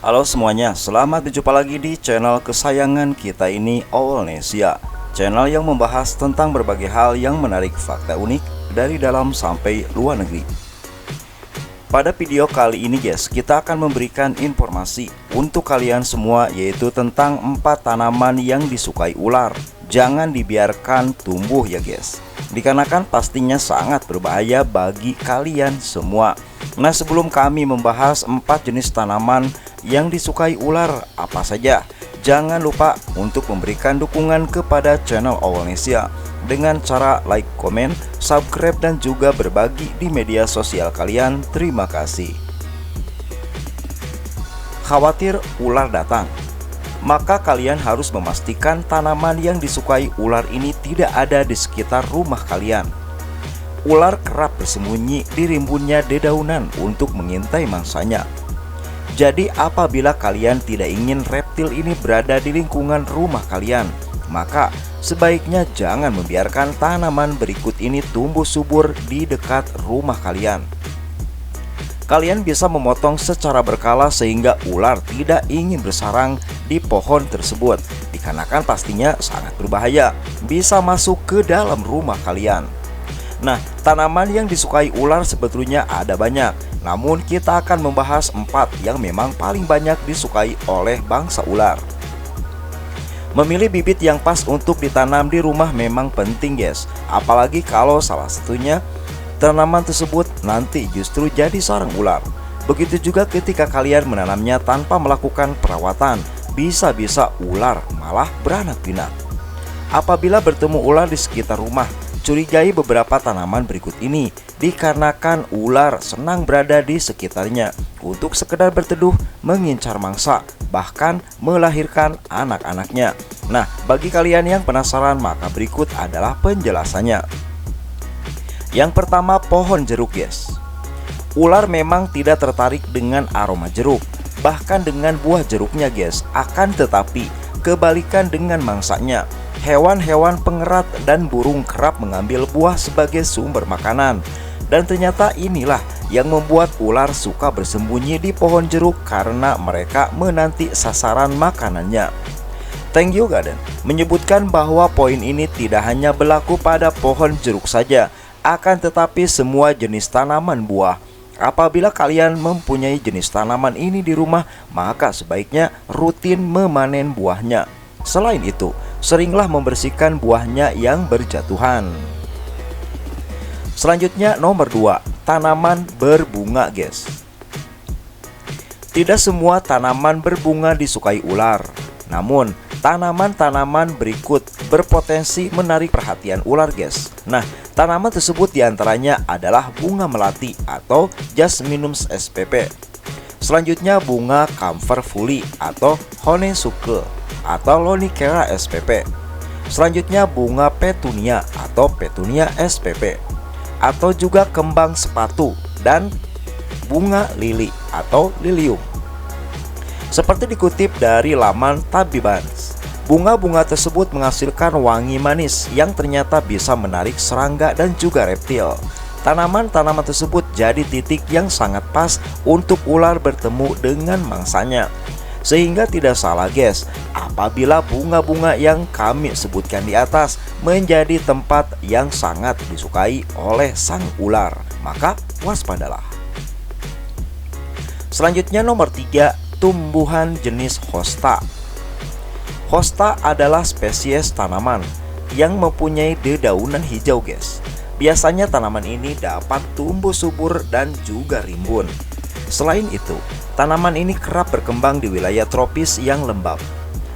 Halo semuanya, selamat berjumpa lagi di channel kesayangan kita ini, Owlnesia. Channel yang membahas tentang berbagai hal yang menarik, fakta unik dari dalam sampai luar negeri. Pada video kali ini guys, kita akan memberikan informasi untuk kalian semua, yaitu tentang 4 tanaman yang disukai ular. Jangan dibiarkan tumbuh ya guys, dikarenakan pastinya sangat berbahaya bagi kalian semua. Nah, sebelum kami membahas 4 jenis tanaman yang disukai ular apa saja, jangan lupa untuk memberikan dukungan kepada channel Owlnesia dengan cara like, komen, subscribe, dan juga berbagi di media sosial kalian. Terima kasih. Khawatir ular datang? Maka kalian harus memastikan tanaman yang disukai ular ini tidak ada di sekitar rumah kalian. Ular kerap bersembunyi di rimbunnya dedaunan untuk mengintai mangsanya. Jadi apabila kalian tidak ingin reptil ini berada di lingkungan rumah kalian, maka sebaiknya jangan membiarkan tanaman berikut ini tumbuh subur di dekat rumah kalian. Kalian bisa memotong secara berkala sehingga ular tidak ingin bersarang di pohon tersebut, dikarenakan pastinya sangat berbahaya, bisa masuk ke dalam rumah kalian. Nah, tanaman yang disukai ular sebetulnya ada banyak, namun kita akan membahas 4 yang memang paling banyak disukai oleh bangsa ular. Memilih bibit yang pas untuk ditanam di rumah memang penting guys, apalagi kalau salah satunya tanaman tersebut nanti justru jadi sarang ular. Begitu juga ketika kalian menanamnya tanpa melakukan perawatan, bisa-bisa ular malah beranak pinak. Apabila bertemu ular di sekitar rumah, curigai beberapa tanaman berikut ini, dikarenakan ular senang berada di sekitarnya untuk sekedar berteduh, mengincar mangsa, bahkan melahirkan anak-anaknya. Nah, bagi kalian yang penasaran, maka berikut adalah penjelasannya. Yang pertama, pohon jeruk guys. Ular memang tidak tertarik dengan aroma jeruk, bahkan dengan buah jeruknya guys. Akan tetapi kebalikan dengan mangsanya, hewan-hewan pengerat dan burung kerap mengambil buah sebagai sumber makanan. Dan ternyata inilah yang membuat ular suka bersembunyi di pohon jeruk karena mereka menanti sasaran makanannya. Thank you Garden menyebutkan bahwa poin ini tidak hanya berlaku pada pohon jeruk saja, akan tetapi semua jenis tanaman buah. Apabila kalian mempunyai jenis tanaman ini di rumah, maka sebaiknya rutin memanen buahnya. Selain itu, seringlah membersihkan buahnya yang berjatuhan. Selanjutnya nomor 2, tanaman berbunga guys. Tidak semua tanaman berbunga disukai ular, namun tanaman-tanaman berikut berpotensi menarik perhatian ular guys. Nah, tanaman tersebut diantaranya adalah bunga melati atau Jasminum spp. Selanjutnya bunga camphor fully atau honeysuckle atau Lonicera spp. Selanjutnya bunga petunia atau Petunia spp, atau juga kembang sepatu dan bunga lili atau Lilium. Seperti dikutip dari laman Tabibans, bunga-bunga tersebut menghasilkan wangi manis yang ternyata bisa menarik serangga dan juga reptil. Tanaman-tanaman tersebut jadi titik yang sangat pas untuk ular bertemu dengan mangsanya. Sehingga tidak salah guys, apabila bunga-bunga yang kami sebutkan di atas menjadi tempat yang sangat disukai oleh sang ular, maka waspadalah. Selanjutnya nomor 3, tumbuhan jenis hosta. Hosta adalah spesies tanaman yang mempunyai dedaunan hijau guys. Biasanya tanaman ini dapat tumbuh subur dan juga rimbun. Selain itu, tanaman ini kerap berkembang di wilayah tropis yang lembab.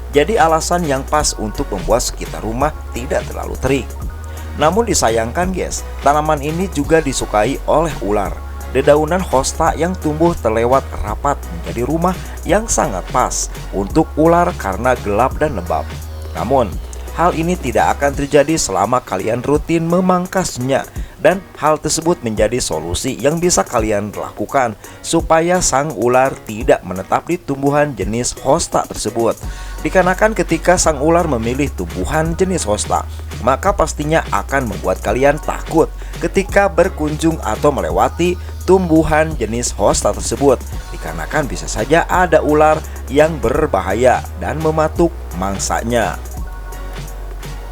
Jadi alasan yang pas untuk membuat sekitar rumah tidak terlalu terik. Namun disayangkan guys, tanaman ini juga disukai oleh ular. Dedaunan hosta yang tumbuh terlewat rapat menjadi rumah yang sangat pas untuk ular karena gelap dan lembab. Namun, hal ini tidak akan terjadi selama kalian rutin memangkasnya, dan hal tersebut menjadi solusi yang bisa kalian lakukan supaya sang ular tidak menetap di tumbuhan jenis hosta tersebut. Dikarenakan ketika sang ular memilih tumbuhan jenis hosta, maka pastinya akan membuat kalian takut ketika berkunjung atau melewati tumbuhan jenis hosta tersebut. dikarenakan bisa saja ada ular yang berbahaya dan mematuk mangsanya.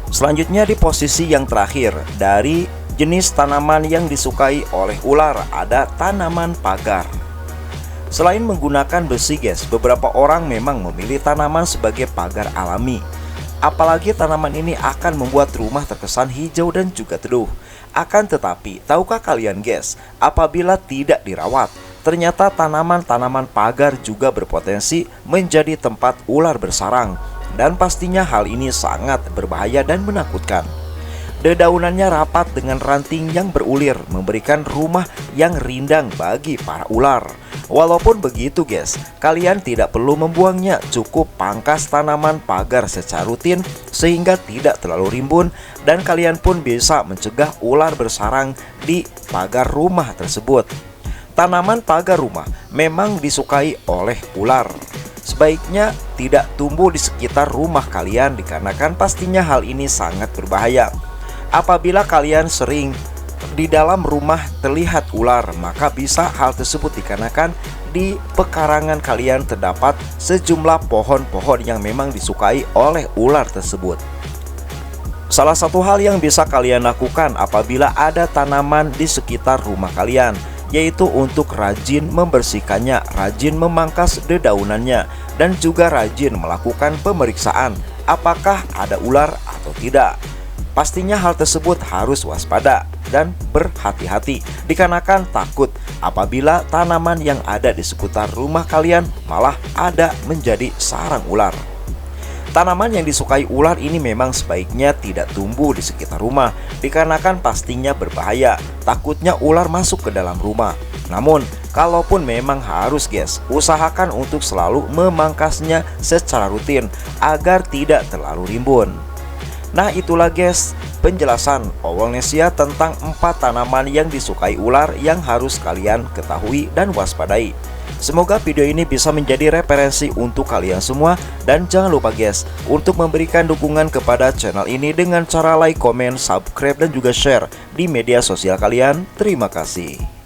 Selanjutnya di posisi yang terakhir dari jenis tanaman yang disukai oleh ular ada tanaman pagar. Selain menggunakan besi guys, beberapa orang memang memilih tanaman sebagai pagar alami. Apalagi tanaman ini akan membuat rumah terkesan hijau dan juga teduh. Akan tetapi, tahukah kalian guys, apabila tidak dirawat, ternyata tanaman-tanaman pagar juga berpotensi menjadi tempat ular bersarang. Dan pastinya hal ini sangat berbahaya dan menakutkan. Dedaunannya rapat dengan ranting yang berulir, memberikan rumah yang rindang bagi para ular. Walaupun begitu guys, kalian tidak perlu membuangnya, cukup pangkas tanaman pagar secara rutin sehingga tidak terlalu rimbun, dan kalian pun bisa mencegah ular bersarang di pagar rumah tersebut. Tanaman pagar rumah memang disukai oleh ular. Sebaiknya tidak tumbuh di sekitar rumah kalian dikarenakan pastinya hal ini sangat berbahaya. Apabila kalian sering di dalam rumah terlihat ular, maka bisa hal tersebut dikarenakan di pekarangan kalian terdapat sejumlah pohon-pohon yang memang disukai oleh ular tersebut. Salah satu hal yang bisa kalian lakukan apabila ada tanaman di sekitar rumah kalian, yaitu untuk rajin membersihkannya, rajin memangkas dedaunannya, dan juga rajin melakukan pemeriksaan apakah ada ular atau tidak. Pastinya hal tersebut harus waspada dan berhati-hati dikarenakan takut apabila tanaman yang ada di sekitar rumah kalian malah ada menjadi sarang ular. Tanaman yang disukai ular ini memang sebaiknya tidak tumbuh di sekitar rumah dikarenakan pastinya berbahaya, takutnya ular masuk ke dalam rumah. Namun kalaupun memang harus guys, usahakan untuk selalu memangkasnya secara rutin agar tidak terlalu rimbun. Nah itulah guys penjelasan Owlnesia tentang 4 tanaman yang disukai ular yang harus kalian ketahui dan waspadai. Semoga video ini bisa menjadi referensi untuk kalian semua, dan jangan lupa guys untuk memberikan dukungan kepada channel ini dengan cara like, komen, subscribe, dan juga share di media sosial kalian. Terima kasih.